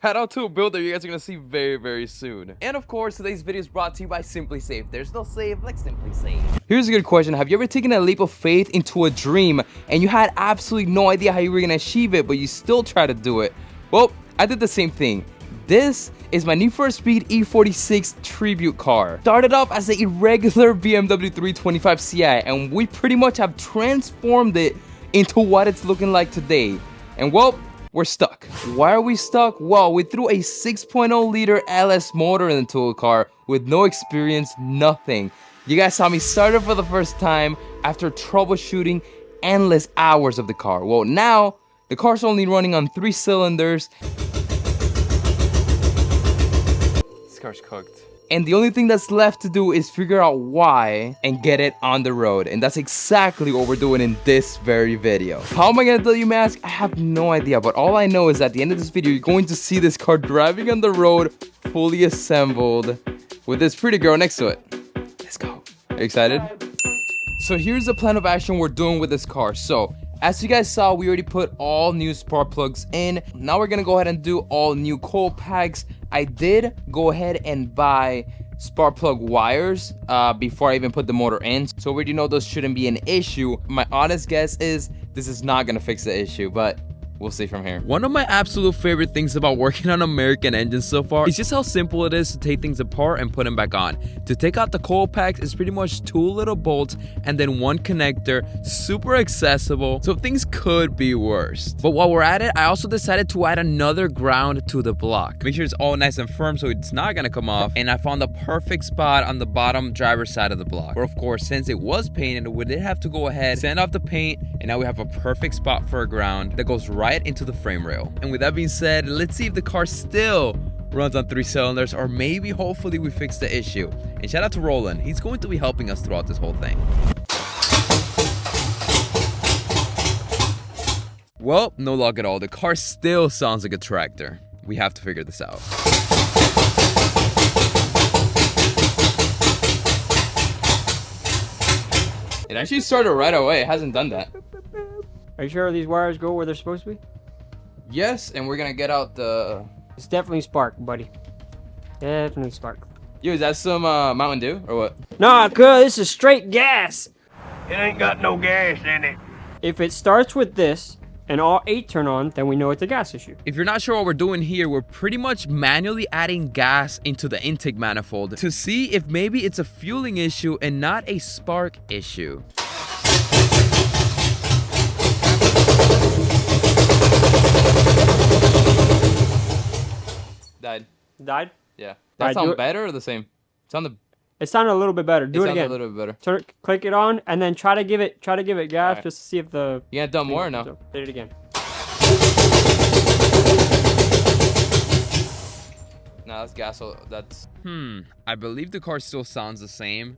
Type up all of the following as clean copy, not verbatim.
Shout out to a builder you guys are gonna see very, very soon. And of course, today's video is brought to you by Simply Safe. There's no save like Simply Safe. Here's a good question. Have you ever taken a leap of faith into a dream and you had absolutely no idea how you were gonna achieve it, but you still try to do it? Well, I did the same thing. This is my Need for Speed E46 tribute car. Started off as an irregular BMW 325 Ci, and we pretty much have transformed it into what it's looking like today. And well, we're stuck. Why are we stuck? Well, we threw a 6.0 liter LS motor into a car with no experience, nothing. You guys saw me start it for the first time after troubleshooting endless hours of the car. Well, now the car's only running on 3 cylinders. This car's cooked. And the only thing that's left to do is figure out why and get it on the road. And that's exactly what we're doing in this very video. How am I gonna tell you, Mask? I have no idea, but all I know is at the end of this video, you're going to see this car driving on the road, fully assembled, with this pretty girl next to it. Let's go. Are you excited? So here's the plan of action we're doing with this car. So as you guys saw, we already put all new spark plugs in. Now we're gonna go ahead and do all new coil packs. I did go ahead and buy spark plug wires before I even put the motor in. So we already know those shouldn't be an issue. My honest guess is this is not gonna fix the issue, but we'll see from here. One of my absolute favorite things about working on American engines so far is just how simple it is to take things apart and put them back on. To take out the coil packs is pretty much 2 little bolts and then 1 connector, super accessible, so things could be worse. But while we're at it, I also decided to add another ground to the block. Make sure it's all nice and firm so it's not gonna come off, and I found the perfect spot on the bottom driver's side of the block. Where of course, since it was painted, we did have to go ahead, sand off the paint, and now we have a perfect spot for a ground that goes right into the frame rail. And with that being said, let's see if the car still runs on 3 cylinders, or maybe hopefully we fix the issue. And shout out to Roland, he's going to be helping us throughout this whole thing. Well, no luck at all. The car still sounds like a tractor. We have to figure this out. It actually started right away. It hasn't done that. Are you sure these wires go where they're supposed to be? Yes, and we're gonna get out the... It's definitely spark, buddy. Definitely spark. Yo, is that some Mountain Dew or what? Nah, cuz this is straight gas. It ain't got no gas in it. If it starts with this and all 8 turn on, then we know it's a gas issue. If you're not sure what we're doing here, we're pretty much manually adding gas into the intake manifold to see if maybe it's a fueling issue and not a spark issue. Died? Yeah. That Alright, sound better or the same? It sounded a little bit better. Do it again. A little bit better. Turn, click it on, and then try to give it gas Right. just to see if the. You gonna dump more or no? Hit it again. No, that's gas. That's... I believe the car still sounds the same.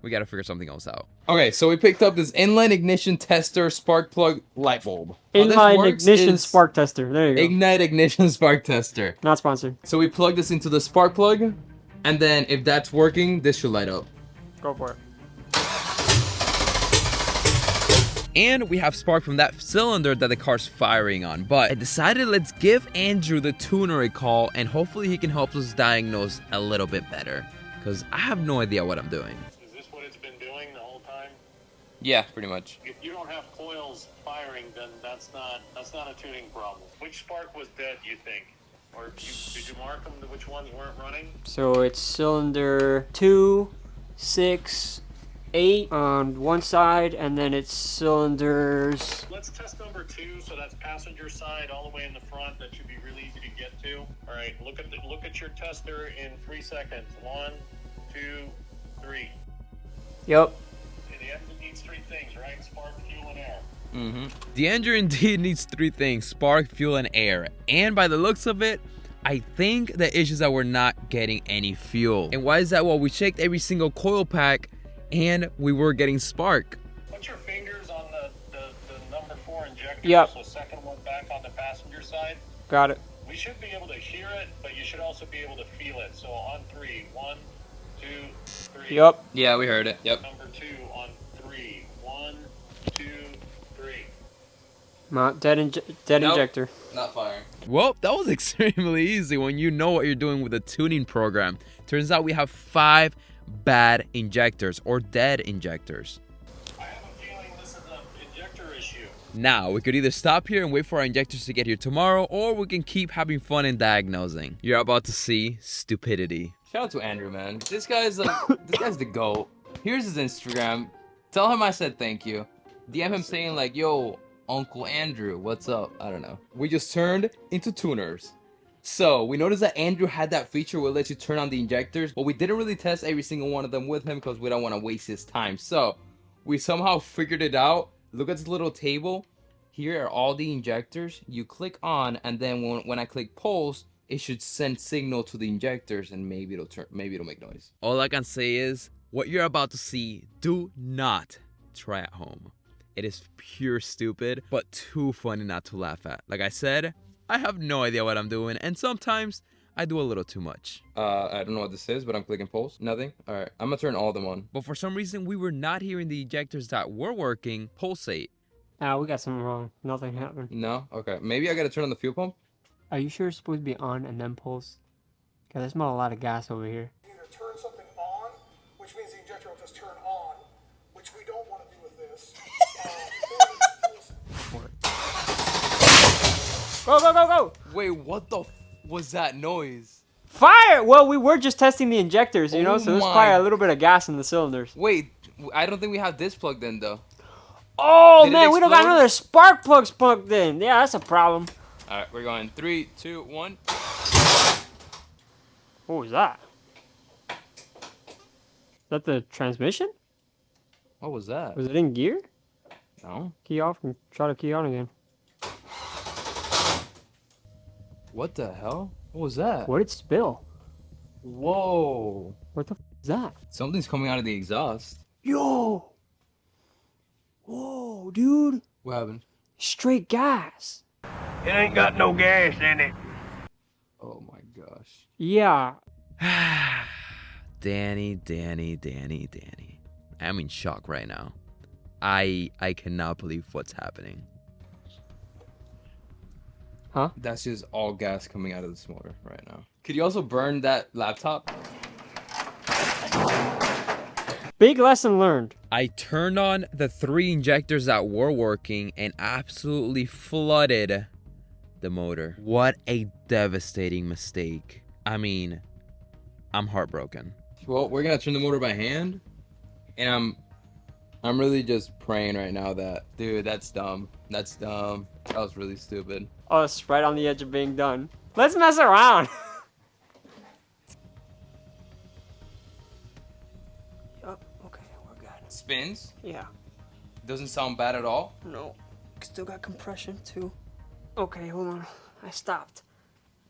We gotta figure something else out. Okay, so we picked up this inline ignition tester spark plug light bulb. Inline ignition spark tester. There you go. Ignite ignition spark tester. Not sponsored. So we plug this into the spark plug, and then if that's working, this should light up. Go for it. And we have spark from that cylinder that the car's firing on. But I decided let's give Andrew the tuner a call, and hopefully he can help us diagnose a little bit better, because I have no idea what I'm doing. Is this what it's been doing the whole time? Yeah, pretty much. If you don't have coils firing, then that's not a tuning problem. Which spark was dead, you think? Or did you mark them to which ones weren't running? So it's cylinder 2, 6, 8 on one side, and then it's cylinders. Let's test number 2. So that's passenger side, all the way in the front. That should be really easy to get to. All right, look at your tester in 3 seconds. 1, 2, 3. Yep. And the engine needs 3 things, right? Spark, fuel, and air. The engine indeed needs 3 things: spark, fuel, and air. And by the looks of it, I think the issue is that we're not getting any fuel. And why is that? Well, we checked every single coil pack and we were getting spark. Put your fingers on the number 4 injector. Yep. So second one back on the passenger side. Got it. We should be able to hear it, but you should also be able to feel it. So on 3, 1, 2, 3. Yep. Yeah, we heard it. Yep. Number 2 on 3, 1, 2, 3. Not dead Nope. injector. Not firing. Well, that was extremely easy when you know what you're doing with the tuning program. Turns out we have 5 bad injectors or dead injectors. I have a feeling this is an injector issue. Now, we could either stop here and wait for our injectors to get here tomorrow, or we can keep having fun and diagnosing. You're about to see stupidity. Shout out to Andrew, man. This guy's like, this guy's the GOAT. Here's his Instagram. Tell him I said thank you. DM him saying like, yo, Uncle Andrew, what's up? I don't know. We just turned into tuners. So, we noticed that Andrew had that feature where it lets you turn on the injectors, but we didn't really test every single one of them with him because we don't want to waste his time. So, we somehow figured it out. Look at this little table. Here are all the injectors. You click on, and then when I click pulse, it should send signal to the injectors, and maybe it'll make noise. All I can say is, what you're about to see, do not try at home. It is pure stupid, but too funny not to laugh at. Like I said, I have no idea what I'm doing, and sometimes I do a little too much. I don't know what this is, but I'm clicking pulse. Nothing? Alright, I'm gonna turn all of them on. But for some reason, we were not hearing the ejectors that were working pulsate. Ah, we got something wrong. Nothing happened. No? Okay. Maybe I gotta turn on the fuel pump? Are you sure it's supposed to be on and then pulse? Because I smell a lot of gas over here. Either turn something on, which means the injector will just turn on, which we don't want to do with this. Go, go, go, go! Wait, what the was that noise? Fire! Well, we were just testing the injectors, you know, Oh so there's my- probably a little bit of gas in the cylinders. Wait, I don't think we have this plugged in though. Oh, Did it man, we don't got explode? another spark plugs plugged in. Yeah, that's a problem. Alright, we're going 3, 2, 1. What was that? Is that the transmission? What was that? Was it in gear? No. Key off and try to key on again. What the hell? What was that? What did it spill? Whoa. What the is that? Something's coming out of the exhaust. Yo! Whoa, dude. What happened? Straight gas. It ain't got no gas in it. Oh my gosh. Yeah. Danny. I'm in shock right now. I cannot believe what's happening. Huh? That's just all gas coming out of this motor right now. Could you also burn that laptop? Big lesson learned. I turned on the 3 injectors that were working and absolutely flooded the motor. What a devastating mistake. I mean, I'm heartbroken. Well, we're gonna turn the motor by hand, and I'm really just praying right now that, dude, that's dumb. That's dumb. That was really stupid. Us right on the edge of being done. Let's mess around. Oh, okay, we're good. Spins? Yeah. Doesn't sound bad at all. No. Still got compression too. Okay, hold on. I stopped.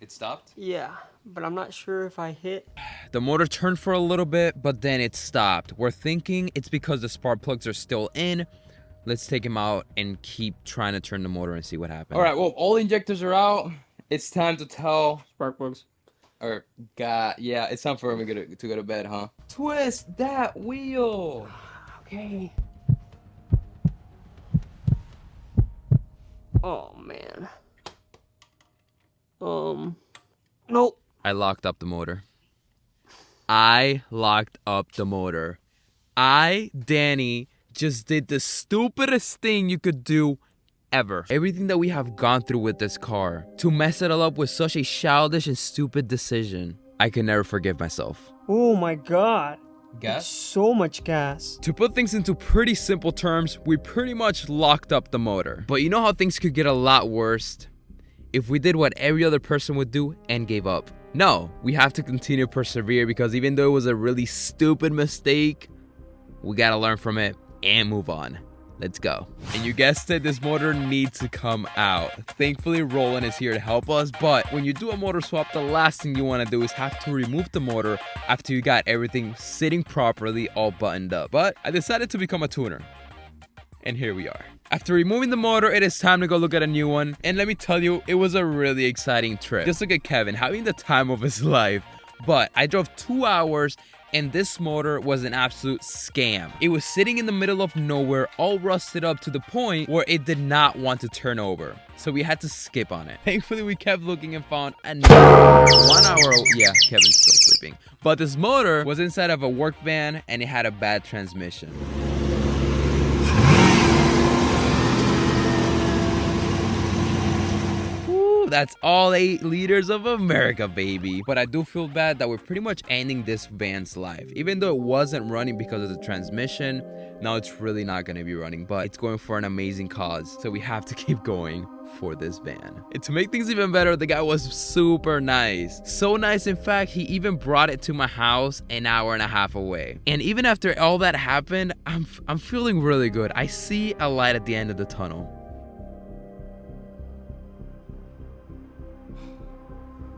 It stopped? Yeah, but I'm not sure if I hit. The motor turned for a little bit, but then it stopped. We're thinking it's because the spark plugs are still in. Let's take them out and keep trying to turn the motor and see what happens. All right, well, all injectors are out. It's time to tell... Spark plugs. Or, God, yeah, it's time for him to go to bed, huh? Twist that wheel! Okay. Oh, man. Nope. I locked up the motor. I, Danny, just did the stupidest thing you could do ever. Everything that we have gone through with this car, to mess it all up with such a childish and stupid decision, I can never forgive myself. Oh my god. Gas? So much gas. To put things into pretty simple terms, we pretty much locked up the motor. But you know how things could get a lot worse if we did what every other person would do and gave up? No, we have to continue to persevere, because even though it was a really stupid mistake, we gotta learn from it and move on. Let's go. And you guessed it, this motor needs to come out. Thankfully, Roland is here to help us, but when you do a motor swap, the last thing you want to do is have to remove the motor after you got everything sitting properly, all buttoned up. But I decided to become a tuner, and here we are. After removing the motor, it is time to go look at a new one. And let me tell you, it was a really exciting trip. Just look at Kevin having the time of his life. But I drove 2 hours And this motor was an absolute scam. It was sitting in the middle of nowhere, all rusted up to the point where it did not want to turn over. So we had to skip on it. Thankfully, we kept looking and found another 1 hour. Yeah, Kevin's still sleeping. But this motor was inside of a work van and it had a bad transmission. That's all 8 liters of America, baby. But I do feel bad that we're pretty much ending this van's life. Even though it wasn't running because of the transmission, now it's really not going to be running. But it's going for an amazing cause, so we have to keep going for this van. And to make things even better, the guy was super nice. So nice, in fact, he even brought it to my house an hour and a half away. And even after all that happened, I'm feeling really good. I see a light at the end of the tunnel.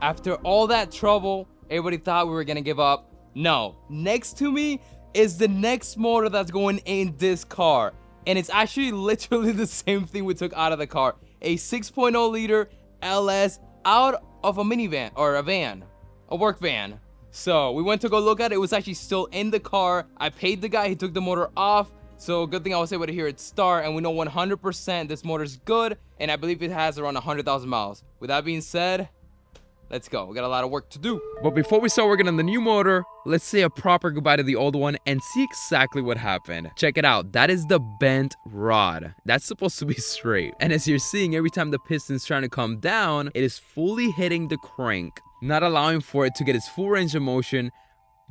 After all that trouble, everybody thought we were gonna give up. No, next to me is the next motor that's going in this car. And it's actually literally the same thing we took out of the car. A 6.0 liter LS out of a minivan, or a van, a work van. So we went to go look at it. It was actually still in the car. I paid the guy, he took the motor off. So good thing I was able to hear it start, and we know 100% this motor's good. And I believe it has around 100,000 miles. With that being said, let's go. We got a lot of work to do. But before we start working on the new motor, let's say a proper goodbye to the old one and see exactly what happened. Check it out. That is the bent rod. That's supposed to be straight. And as you're seeing, every time the piston's trying to come down, it is fully hitting the crank, not allowing for it to get its full range of motion,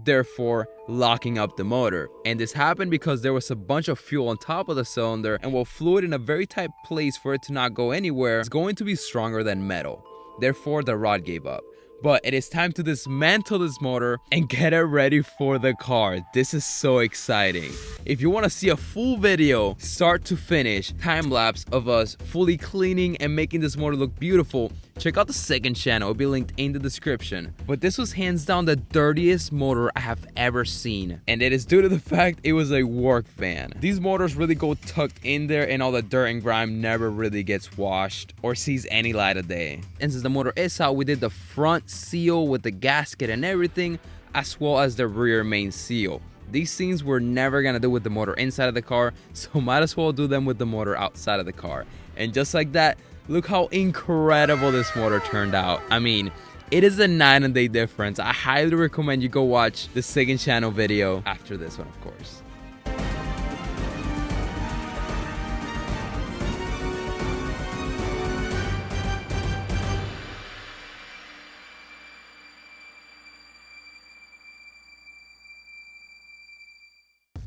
therefore locking up the motor. And this happened because there was a bunch of fuel on top of the cylinder, and while fluid in a very tight place for it to not go anywhere, it's going to be stronger than metal. Therefore, the rod gave up. But it is time to dismantle this motor and get it ready for the car. This is so exciting. If you want to see a full video, start to finish, time-lapse of us fully cleaning and making this motor look beautiful, check out the second channel. It'll be linked in the description. But this was hands down the dirtiest motor I have ever seen. And it is due to the fact it was a work van. These motors really go tucked in there, and all the dirt and grime never really gets washed or sees any light of day. And since the motor is out, we did the front seal with the gasket and everything, as well as the rear main seal. These things we're never gonna do with the motor inside of the car, so might as well do them with the motor outside of the car. And just like that, look how incredible this motor turned out. I mean, it is a night and day difference. I highly recommend you go watch the second channel video after this one, of course.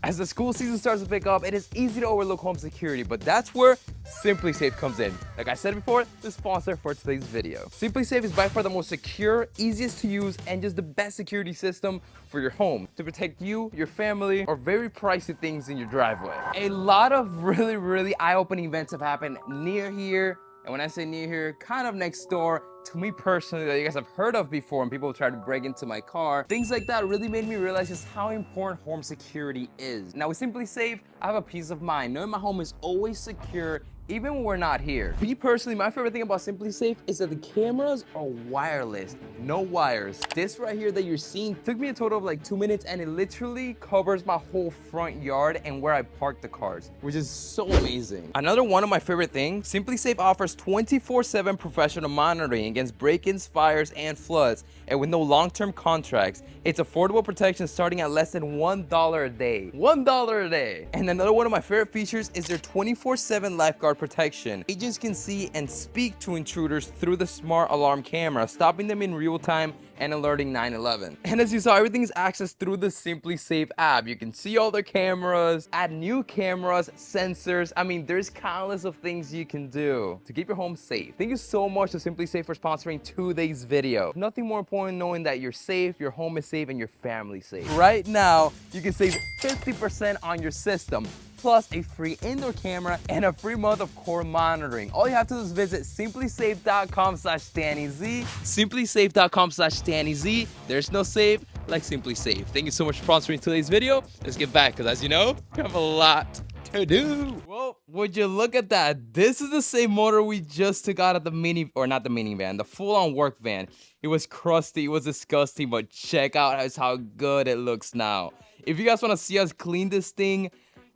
As the school season starts to pick up, it is easy to overlook home security, but that's where SimpliSafe comes in. Like I said before, the sponsor for today's video. SimpliSafe is by far the most secure, easiest to use, and just the best security system for your home to protect you, your family, or very pricey things in your driveway. A lot of really eye-opening events have happened near here, and when I say near here, kind of next door to me personally, that you guys have heard of before, and people try to break into my car. Things like that really made me realize just how important home security is. Now with SimpliSafe, I have a peace of mind knowing my home is always secure, even when we're not here. Me personally, my favorite thing about SimpliSafe is that the cameras are wireless, no wires. This right here that you're seeing took me a total of like 2 minutes, and it literally covers my whole front yard and where I park the cars, which is so amazing. Another one of my favorite things, SimpliSafe offers 24/7 professional monitoring against break-ins, fires, and floods, and with no long-term contracts. It's affordable protection starting at less than $1 a day. $1 a day. And another one of my favorite features is their 24/7 lifeguard protection. Agents can see and speak to intruders through the smart alarm camera, stopping them in real time and alerting 911. And as you saw, everything is accessed through the SimpliSafe app. You can see all their cameras, add new cameras, sensors. I mean, there's countless of things you can do to keep your home safe. Thank you so much to SimpliSafe for sponsoring today's video. Nothing more important knowing that you're safe, your home is safe, and your family's safe. Right now, you can save 50% on your system, plus a free indoor camera and a free month of core monitoring. All you have to do is visit simplysafe.com/DannyZ. Simplysafe.com/DannyZ. There's no safe like SimpliSafe. Thank you so much for sponsoring today's video. Let's get back, because as you know, we have a lot Dude. Well, would you look at that? This is the same motor we just took out of the not the minivan, the full-on work van. It was crusty, it was disgusting, but check out how good it looks now. If you guys want to see us clean this thing,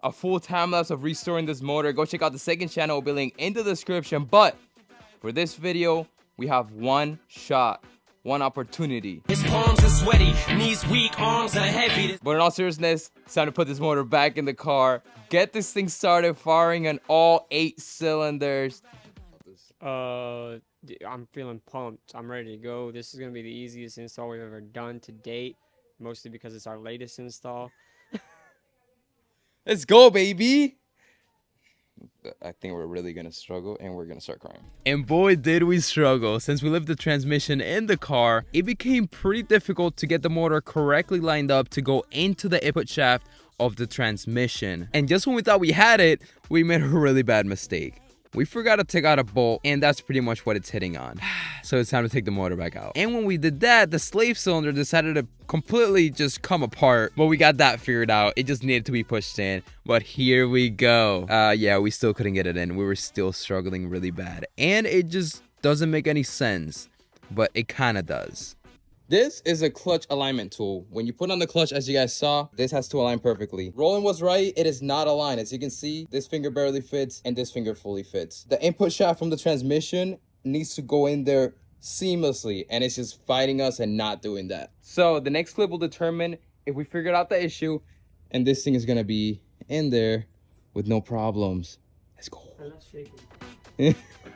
a full time lapse of restoring this motor, go check out the second channel. Will be linked in the description. But for this video, we have one shot, one opportunity. His palms are sweaty, knees weak, arms are heavy. But in all seriousness, it's time to put this motor back in the car, get this thing started firing on all 8 cylinders. I'm feeling pumped. I'm ready to go. This is gonna be the easiest install we've ever done to date, mostly because it's our latest install. Let's go, baby. I think we're really gonna struggle and we're gonna start crying. And boy, did we struggle. Since we left the transmission in the car, it became pretty difficult to get the motor correctly lined up to go into the input shaft of the transmission. And just when we thought we had it, we made a really bad mistake. We forgot to take out a bolt, and that's pretty much what it's hitting on. So it's time to take the motor back out. And when we did that, the slave cylinder decided to completely just come apart. But we got that figured out. It just needed to be pushed in. But here we go. Yeah, we still couldn't get it in. We were still struggling really bad. And it just doesn't make any sense. But it kind of does. This is a clutch alignment tool. When you put on the clutch, as you guys saw, this has to align perfectly. Roland was right, it is not aligned. As you can see, this finger barely fits and this finger fully fits. The input shaft from the transmission needs to go in there seamlessly, and it's just fighting us and not doing that. So the next clip will determine if we figured out the issue, and this thing is gonna be in there with no problems. Let's go.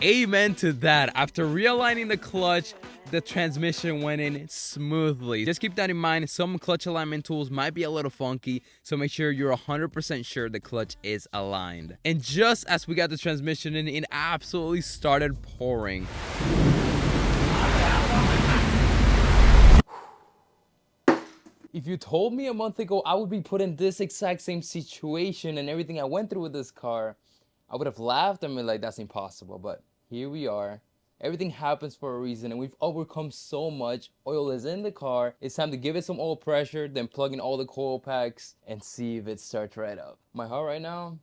Amen to that. After realigning the clutch, the transmission went in smoothly. Just keep that in mind. Some clutch alignment tools might be a little funky, so make sure you're 100% sure the clutch is aligned. And just as we got the transmission in, it absolutely started pouring. If you told me a month ago I would be put in this exact same situation and everything I went through with this car, I would have laughed and been like, that's impossible. But here we are. Everything happens for a reason, and we've overcome so much. Oil is in the car. It's time to give it some oil pressure, then plug in all the coil packs and see if it starts right up. My heart right now,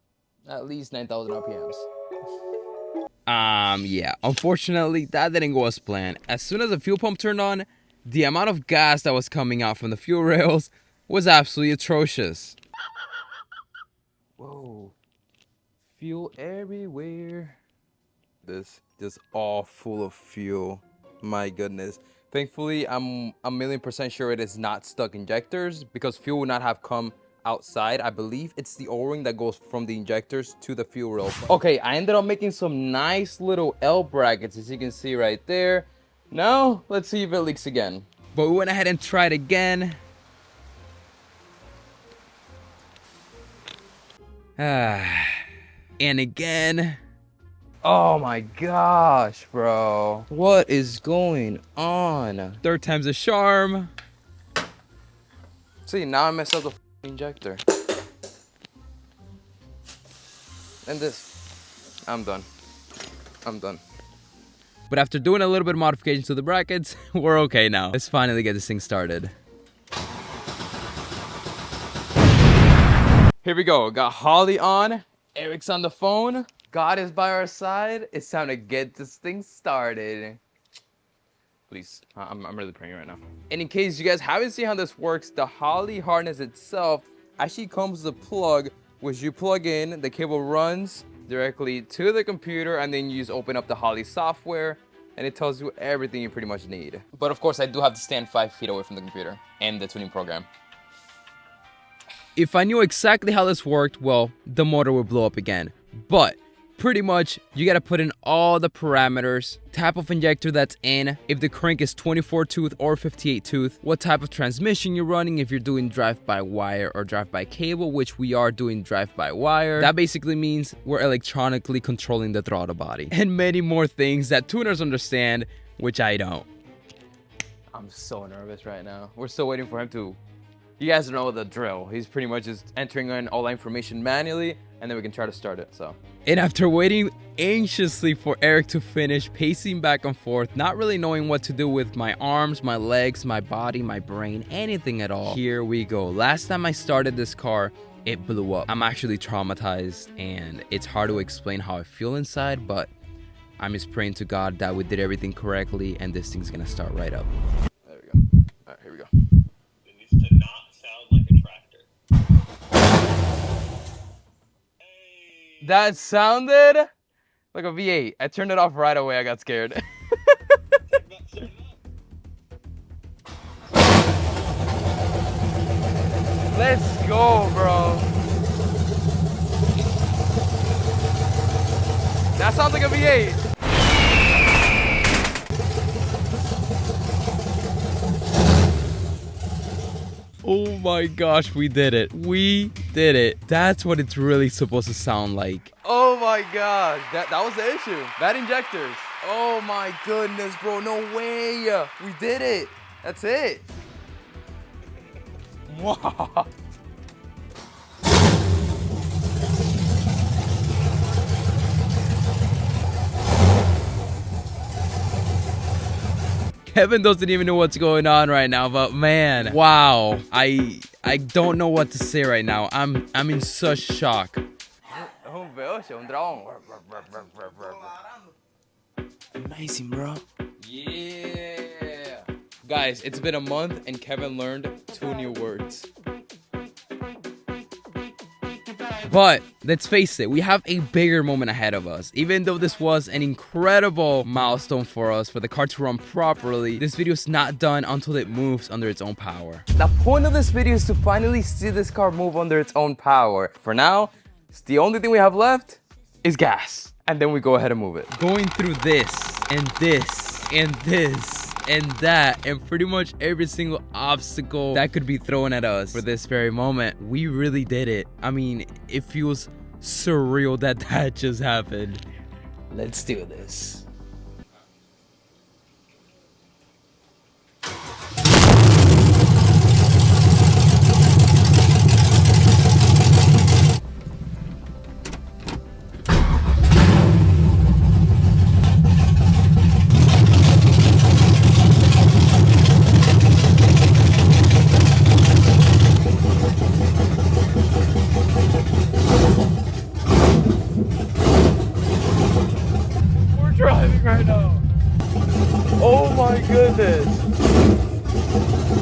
at least 9,000 RPMs. Yeah, unfortunately, that didn't go as planned. As soon as the fuel pump turned on, the amount of gas that was coming out from the fuel rails was absolutely atrocious. Whoa. Fuel everywhere. This just all full of fuel. My goodness. Thankfully, I'm 1,000,000% sure it is not stuck injectors because fuel would not have come outside. I believe it's the O-ring that goes from the injectors to the fuel rail. Okay, I ended up making some nice little L brackets, as you can see right there. Now, let's see if it leaks again. But we went ahead and tried again. And again. Oh my gosh, bro. What is going on? Third time's a charm. See, now I messed up the injector. And this. I'm done. I'm done. But after doing a little bit of modifications to the brackets, we're okay now. Let's finally get this thing started. Here we go. Got Holly on. Eric's on the phone. God is by our side. It's time to get this thing started. Please, I'm really praying right now. And in case you guys haven't seen how this works, the Holly harness itself actually comes with a plug, which you plug in, the cable runs directly to the computer, and then you just open up the Holly software, and it tells you everything you pretty much need. But of course, I do have to stand 5 feet away from the computer and the tuning program. If I knew exactly how this worked, well, the motor would blow up again. But pretty much, you gotta put in all the parameters, type of injector that's in, if the crank is 24 tooth or 58 tooth, what type of transmission you're running, if you're doing drive-by-wire or drive-by-cable, which we are doing drive-by-wire. That basically means we're electronically controlling the throttle body. And many more things that tuners understand, which I don't. I'm so nervous right now. We're still waiting for him to... You guys know the drill. He's pretty much just entering in all the information manually, and then we can try to start it, so. And after waiting anxiously for Eric to finish, pacing back and forth, not really knowing what to do with my arms, my legs, my body, my brain, anything at all, here we go. Last time I started this car, it blew up. I'm actually traumatized, and it's hard to explain how I feel inside, but I'm just praying to God that we did everything correctly, and this thing's gonna start right up. There we go. All right, here we go. It needs to not sound like a tractor. Hey. That sounded like a V8. I turned it off right away. I got scared. Turn it up. Let's go, bro. That sounds like a V8. Oh my gosh, we did it. We did it. That's what it's really supposed to sound like. Oh my gosh, that was the issue. Bad injectors. Oh my goodness, bro. No way. We did it. That's it. Wow. Kevin doesn't even know what's going on right now, but man, wow. I don't know what to say right now. I'm in such shock. Amazing, bro. Yeah. Guys, it's been a month and Kevin learned 2 new words. But let's face it, we have a bigger moment ahead of us. Even though this was an incredible milestone for us, for the car to run properly, this video is not done until it moves under its own power. The point of this video is to finally see this car move under its own power. For now, it's the only thing we have left is gas. And then we go ahead and move it. Going through this, and this, and this, and that, and pretty much every single obstacle that could be thrown at us for this very moment, we really did it. I mean, it feels surreal that that just happened. Let's do this. Driving right now. Oh my goodness.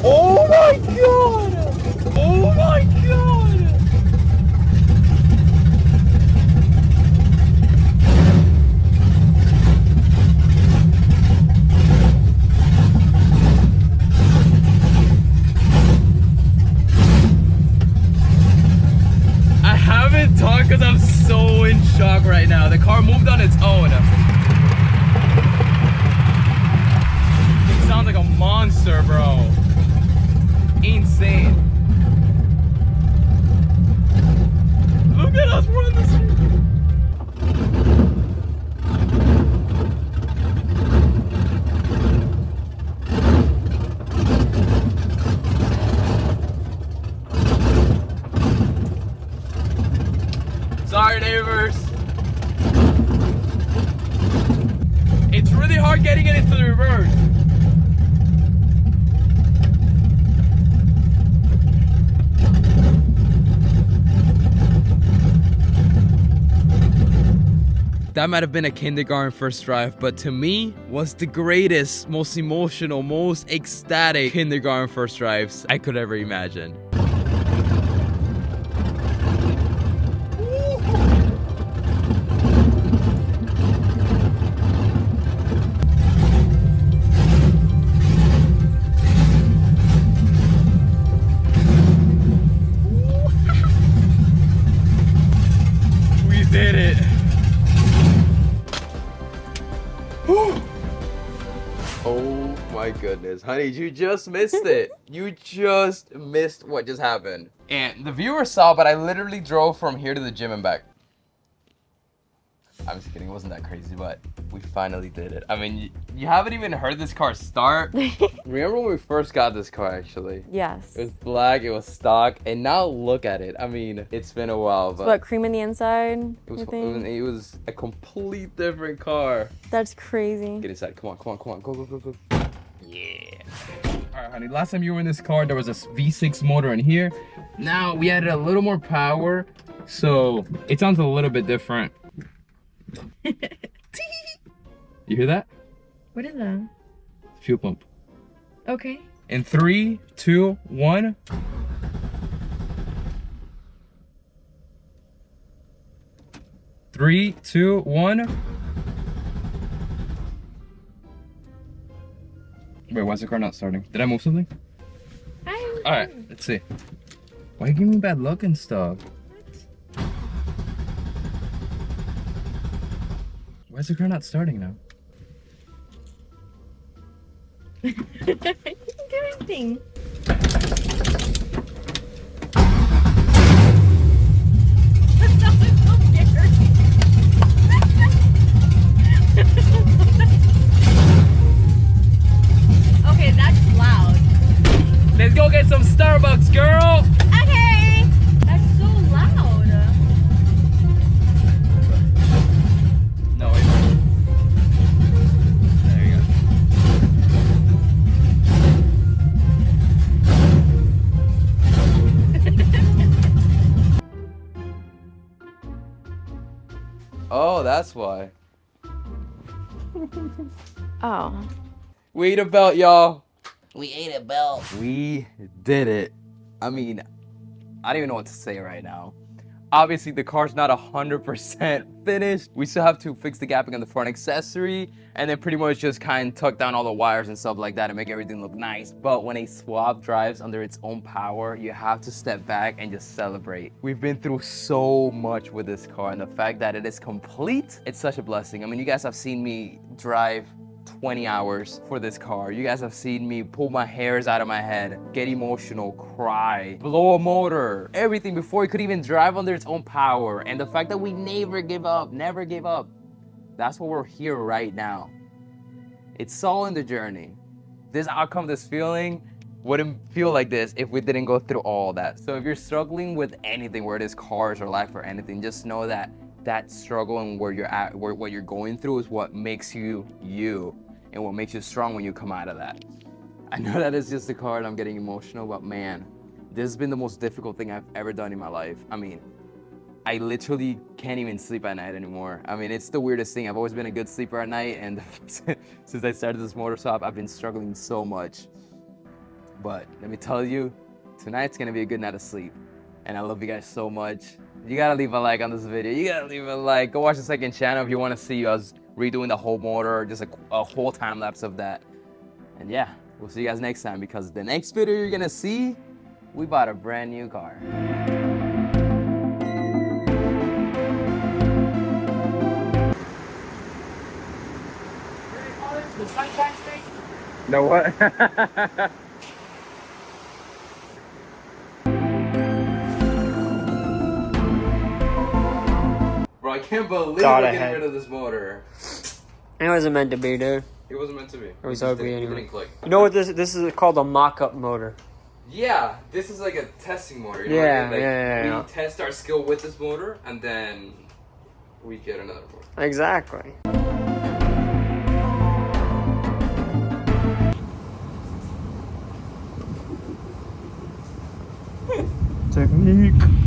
Oh my god. Oh my god. I haven't talked because I'm so in shock right now. The car moved on its own. Sounds like a monster, bro. Insane. Look at us, we're on the street. Sorry, neighbors. It's really hard getting it into the reverse. That might have been a kindergarten first drive, but to me was the greatest, most emotional, most ecstatic kindergarten first drives I could ever imagine. We did it. Oh my goodness, honey, you just missed it. You just missed what just happened. And the viewers saw, but I literally drove from here to the gym and back. I'm just kidding, it wasn't that crazy, but we finally did it. I mean, you haven't even heard this car start. Remember when we first got this car, actually? Yes. It was black, it was stock, and now look at it. I mean, it's been a while, but... What, cream in the inside, it was a complete different car. That's crazy. Get inside, come on, come on, come on, go, go, go, go. Yeah. All right, honey, last time you were in this car, there was a V6 motor in here. Now we added a little more power, so it sounds a little bit different. You hear that? What is that? Fuel pump. Okay. In 3, 2, 1. Three, two, one. Wait, why is the car not starting? Did I move something? Alright, let's see. Why are you giving me bad luck and stuff? Why is the car not starting now? I didn't do anything. Okay, that's loud. Let's go get some Starbucks, girl! Okay! That's so loud. No, wait. There you go. Oh, that's why. Oh. We ate a belt, y'all. We ate a belt. We did it. I mean, I don't even know what to say right now. Obviously, the car's not 100% finished. We still have to fix the gapping on the front accessory and then pretty much just kind of tuck down all the wires and stuff like that and make everything look nice. But when a swap drives under its own power, you have to step back and just celebrate. We've been through so much with this car, and the fact that it is complete, it's such a blessing. I mean, you guys have seen me drive 20 hours for this car. You guys have seen me pull my hairs out of my head, get emotional, cry, blow a motor, everything before it could even drive under its own power. And the fact that we never give up, never give up, that's what we're here right now. It's all in the journey. This outcome, this feeling wouldn't feel like this if we didn't go through all that. So if you're struggling with anything, whether it is cars or life or anything, just know that that struggle and where you're at, what you're going through is what makes you you and what makes you strong when you come out of that. I know that it's just a car and I'm getting emotional, but man, this has been the most difficult thing I've ever done in my life. I mean, I literally can't even sleep at night anymore. I mean, it's the weirdest thing. I've always been a good sleeper at night, and since I started this motor shop, I've been struggling so much. But let me tell you, tonight's gonna be a good night of sleep. And I love you guys so much. You gotta leave a like on this video. You gotta leave a like. Go watch the second channel if you wanna see us redoing the whole motor, just a whole time lapse of that. And yeah, we'll see you guys next time, because the next video you're gonna see, we bought a brand new car. No what? Bro, I can't believe God, we're I getting had- rid of this motor. It wasn't meant to be, dude. It wasn't meant to be. It was just ugly didn't- it anyway. didn't click. You know what this is called? A mock-up motor. Yeah, this is like a testing motor. You know Yeah, what I mean? Like, yeah. we test our skill with this motor, and then we get another motor. Exactly. Technique.